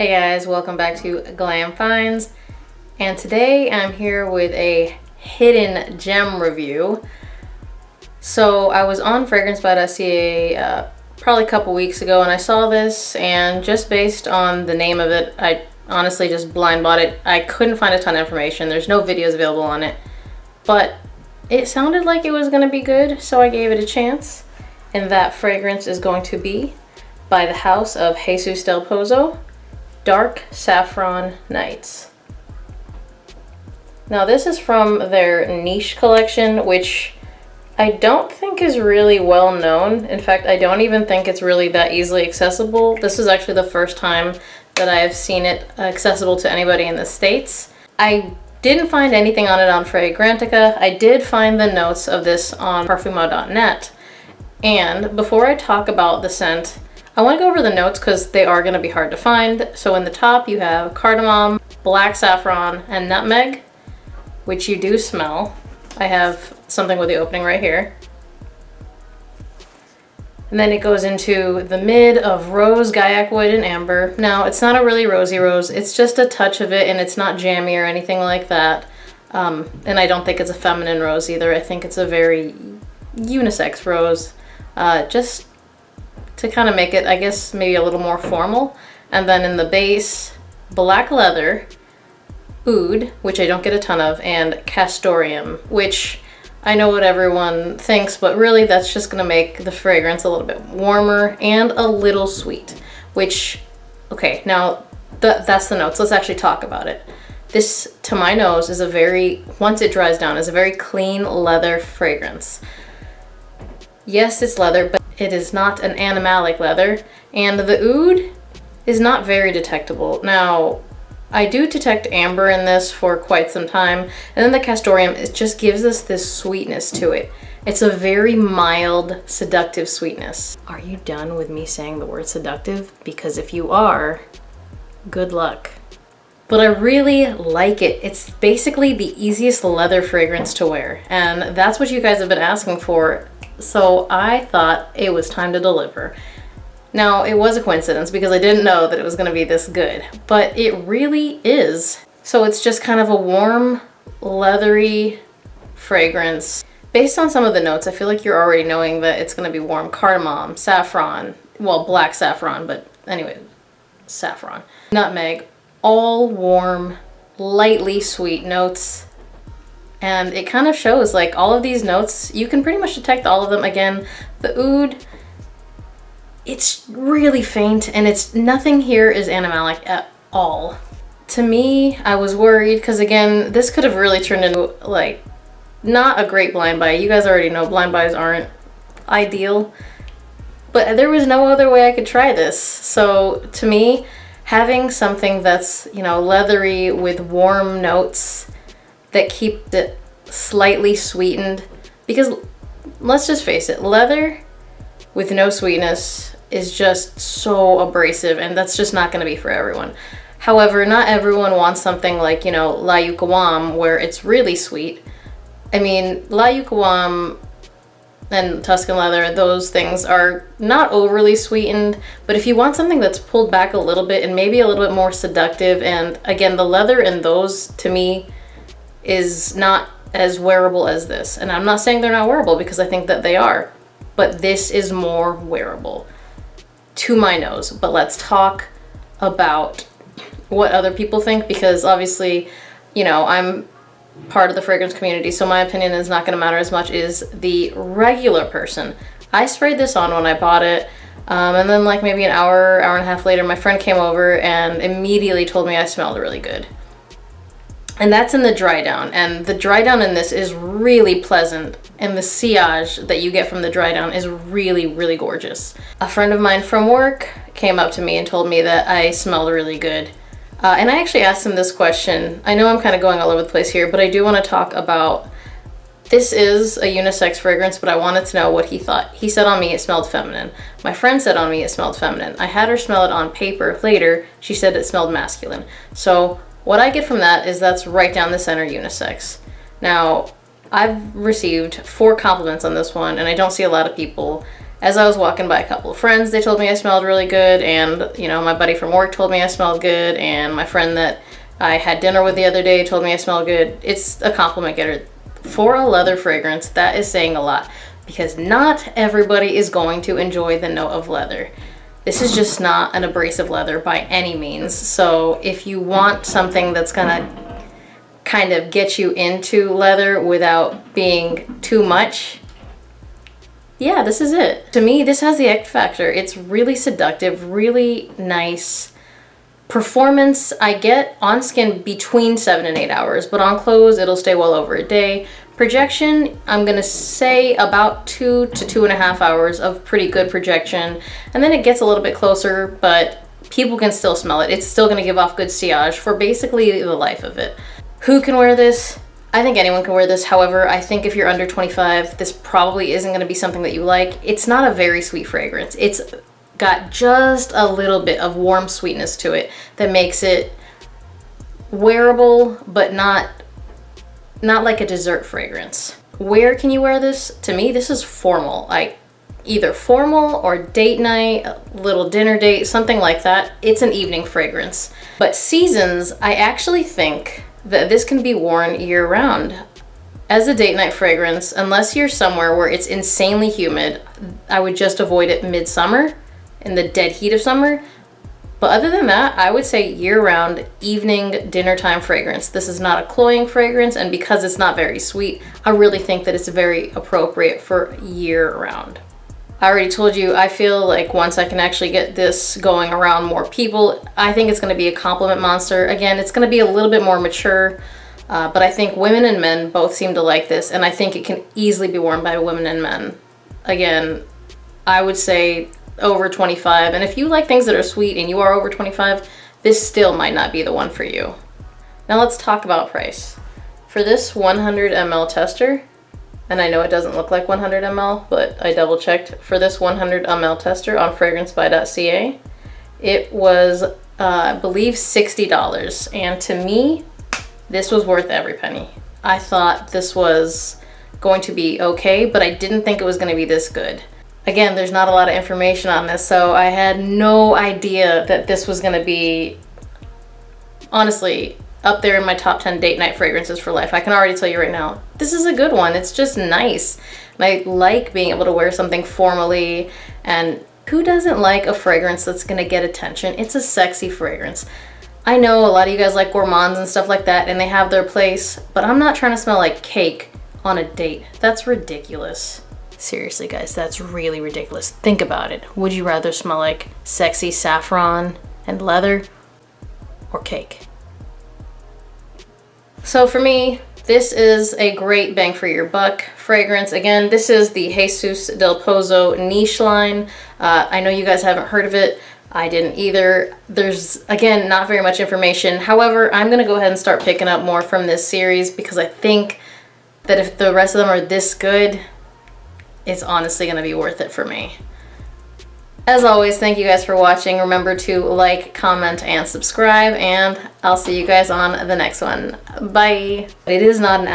Hey guys, welcome back to Glam Finds, and today I'm here with a hidden gem review. So I was on fragrancepod.ca probably a couple weeks ago and I saw this, and just based on the name of it, I honestly just blind bought it. I couldn't find a ton of information. There's no videos available on it, but it sounded like it was going to be good, so I gave it a chance. And that fragrance is going to be by the house of Jesus del Pozo, Dark Saffron Nights. Now this is from their niche collection, which I don't think is really well known. In fact, I don't even think it's really that easily accessible. This is actually the first time that I have seen it accessible to anybody in the States. I didn't find anything on it on Fragrantica. I did find the notes of this on Parfumo.net. And before I talk about the scent, I want to go over the notes because they are going to be hard to find. So in the top you have cardamom, black saffron, and nutmeg, which you do smell. I have something with the opening right here. And then it goes into the mid of rose, guaiac wood, and amber. Now it's not a really rosy rose, it's just a touch of it, and it's not jammy or anything like that. And I don't think it's a feminine rose either. I think it's a very unisex rose, just to kind of make it, I guess, maybe a little more formal. And then in the base, black leather, oud, which I don't get a ton of, and castoreum, which I know what everyone thinks, but really that's just gonna make the fragrance a little bit warmer and a little sweet, which, okay, now that's the notes. Let's actually talk about it. This, to my nose, is a very, once it dries down, is a very clean leather fragrance. Yes, it's leather, but it is not an animalic leather, and the oud is not very detectable. Now, I do detect amber in this for quite some time, and then the castoreum, it just gives us this sweetness to it. It's a very mild, seductive sweetness. Are you done with me saying the word seductive? Because if you are, good luck. But I really like it. It's basically the easiest leather fragrance to wear, and that's what you guys have been asking for. So I thought it was time to deliver. Now, it was a coincidence because I didn't know that it was gonna be this good, but it really is. So it's just kind of a warm, leathery fragrance. Based on some of the notes, I feel like you're already knowing that it's gonna be warm. Cardamom, saffron, well, black saffron, but anyway, saffron. Nutmeg, all warm, lightly sweet notes. And it kind of shows, like, all of these notes, you can pretty much detect all of them. Again, the oud, it's really faint, and it's nothing here is animalic at all. To me, I was worried because, again, this could have really turned into, like, not a great blind buy. You guys already know blind buys aren't ideal, but there was no other way I could try this. So to me, having something that's, you know, leathery with warm notes that keep it slightly sweetened, because let's just face it, leather with no sweetness is just so abrasive, and that's just not going to be for everyone. However, not everyone wants something like, you know, La Yucawam, where it's really sweet. I mean, La Yucawam and Tuscan leather, those things are not overly sweetened, but if you want something that's pulled back a little bit and maybe a little bit more seductive, and again, the leather in those, to me, is not as wearable as this. And I'm not saying they're not wearable, because I think that they are, but this is more wearable to my nose. But let's talk about what other people think, because obviously, you know, I'm part of the fragrance community, so my opinion is not going to matter as much as the regular person. I sprayed this on when I bought it, and then like maybe an hour, hour and a half later, my friend came over and immediately told me I smelled really good. And that's in the dry down, and the dry down in this is really pleasant, and the sillage that you get from the dry down is really, really gorgeous. A friend of mine from work came up to me and told me that I smelled really good. And I actually asked him this question. I know I'm kind of going all over the place here, but I do want to talk about, this is a unisex fragrance, but I wanted to know what he thought. He said on me it smelled feminine. My friend said on me it smelled feminine. I had her smell it on paper later. She said it smelled masculine. So what I get from that is that's right down the center unisex. Now, I've received 4 compliments on this one, and I don't see a lot of people As I was walking by a couple of friends, they told me I smelled really good, and you know, my buddy from work told me I smelled good, and my friend that I had dinner with the other day told me I smelled good. It's a compliment getter. For a leather fragrance, that is saying a lot, because not everybody is going to enjoy the note of leather. This is just not an abrasive leather by any means. So if you want something that's gonna kind of get you into leather without being too much, yeah, this is it. To me, this has the X factor. It's really seductive, really nice. Performance, I get on skin between 7 and 8 hours, but on clothes, it'll stay well over a day. Projection, I'm gonna say about 2 to 2.5 hours of pretty good projection. And then it gets a little bit closer, but people can still smell it. It's still gonna give off good sillage for basically the life of it. Who can wear this? I think anyone can wear this. However, I think if you're under 25, this probably isn't gonna be something that you like. It's not a very sweet fragrance. It's got just a little bit of warm sweetness to it that makes it wearable, but not like a dessert fragrance. Where can you wear this? To me, this is formal. Like either formal or date night, a little dinner date, something like that. It's an evening fragrance. But seasons, I actually think that this can be worn year-round. As a date night fragrance, unless you're somewhere where it's insanely humid, I would just avoid it midsummer, in the dead heat of summer. But other than that, I would say year-round, evening, dinner time fragrance. This is not a cloying fragrance, and because it's not very sweet, I really think that it's very appropriate for year-round. I already told you, I feel like once I can actually get this going around more people, I think it's gonna be a compliment monster. Again, it's gonna be a little bit more mature, but I think women and men both seem to like this, and I think it can easily be worn by women and men. Again, I would say over 25, and if you like things that are sweet and you are over 25, this still might not be the one for you. Now let's talk about price. For this 100 ml tester, and I know it doesn't look like 100 ml, but I double checked. For this 100 ml tester on fragrancebuy.ca, it was, I believe, $60. And to me, this was worth every penny. I thought this was going to be okay, but I didn't think it was gonna be this good. Again, there's not a lot of information on this, so I had no idea that this was gonna be, honestly, up there in my top 10 date night fragrances for life. I can already tell you right now, this is a good one. It's just nice. And I like being able to wear something formally, and who doesn't like a fragrance that's gonna get attention? It's a sexy fragrance. I know a lot of you guys like gourmands and stuff like that, and they have their place, but I'm not trying to smell like cake on a date. That's ridiculous. Seriously guys, that's really ridiculous. Think about it. Would you rather smell like sexy saffron and leather or cake? So for me, this is a great bang for your buck fragrance. Again, this is the Jesus del Pozo niche line. I know you guys haven't heard of it. I didn't either. There's, again, not very much information. However, I'm gonna go ahead and start picking up more from this series because I think that if the rest of them are this good, it's honestly gonna be worth it for me. As always, thank you guys for watching. Remember to like, comment, and subscribe, and I'll see you guys on the next one. Bye. It is not an